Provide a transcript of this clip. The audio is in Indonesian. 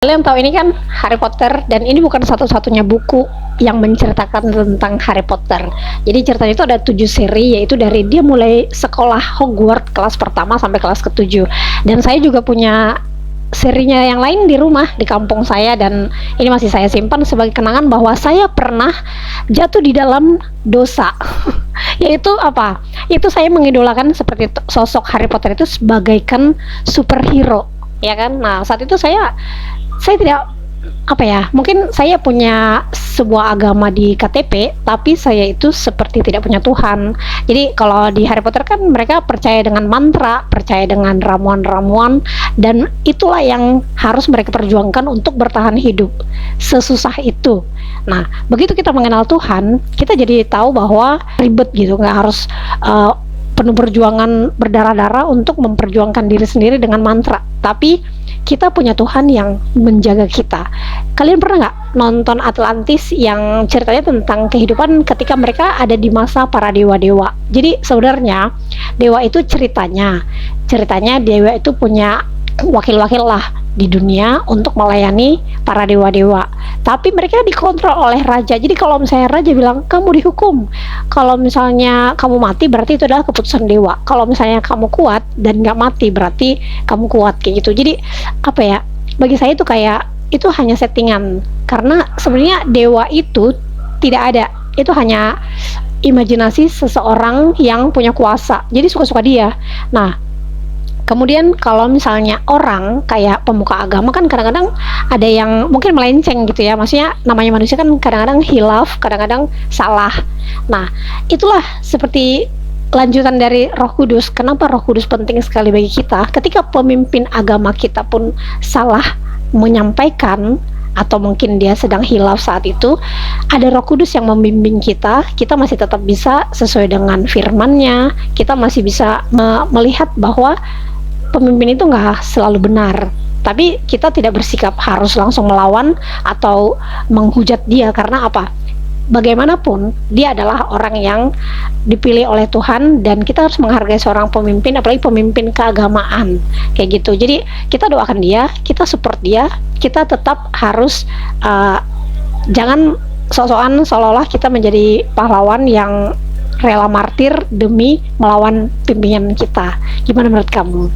Kalian tahu ini kan Harry Potter, dan ini bukan satu-satunya buku yang menceritakan tentang Harry Potter. Jadi ceritanya itu ada 7 seri, yaitu dari dia mulai sekolah Hogwarts kelas pertama sampai kelas ke-7. Dan saya juga punya serinya yang lain di rumah di kampung saya, dan ini masih saya simpan sebagai kenangan bahwa saya pernah jatuh di dalam dosa. Yaitu apa? Itu saya mengidolakan seperti sosok Harry Potter itu sebagaikan superhero, ya kan? Nah, saat itu saya tidak, apa ya, mungkin saya punya sebuah agama di KTP, tapi saya itu seperti tidak punya Tuhan. Jadi kalau di Harry Potter kan mereka percaya dengan mantra, percaya dengan ramuan-ramuan, dan itulah yang harus mereka perjuangkan untuk bertahan hidup sesusah itu. Nah, begitu kita mengenal Tuhan, kita jadi tahu bahwa ribet gitu, nggak harus penuh perjuangan berdarah-darah untuk memperjuangkan diri sendiri dengan mantra, tapi kita punya Tuhan yang menjaga kita. Kalian pernah nggak nonton Atlantis yang ceritanya tentang kehidupan ketika mereka ada di masa para dewa-dewa? Jadi sebenarnya dewa itu ceritanya dewa itu punya wakil-wakil lah di dunia untuk melayani para dewa-dewa, tapi mereka dikontrol oleh raja. Jadi kalau misalnya raja bilang kamu dihukum, kalau misalnya kamu mati berarti itu adalah keputusan dewa, kalau misalnya kamu kuat dan nggak mati berarti kamu kuat, kayak gitu. Jadi apa ya, bagi saya itu kayak itu hanya settingan, karena sebenarnya dewa itu tidak ada, itu hanya imajinasi seseorang yang punya kuasa, jadi suka-suka dia. Nah, kemudian kalau misalnya orang kayak pemuka agama kan kadang-kadang ada yang mungkin melenceng gitu ya, maksudnya namanya manusia kan kadang-kadang hilaf, kadang-kadang salah. Nah, itulah seperti lanjutan dari Roh Kudus. Kenapa Roh Kudus penting sekali bagi kita? Ketika pemimpin agama kita pun salah menyampaikan, atau mungkin dia sedang hilaf saat itu, ada Roh Kudus yang membimbing kita, kita masih tetap bisa sesuai dengan firman-Nya, kita masih bisa melihat bahwa pemimpin itu nggak selalu benar, tapi kita tidak bersikap harus langsung melawan atau menghujat dia. Karena apa? Bagaimanapun dia adalah orang yang dipilih oleh Tuhan, dan kita harus menghargai seorang pemimpin, apalagi pemimpin keagamaan kayak gitu. Jadi kita doakan dia, kita support dia, kita tetap harus jangan sok-sokan seolah-olah kita menjadi pahlawan yang rela martir demi melawan pimpinan kita. Gimana menurut kamu?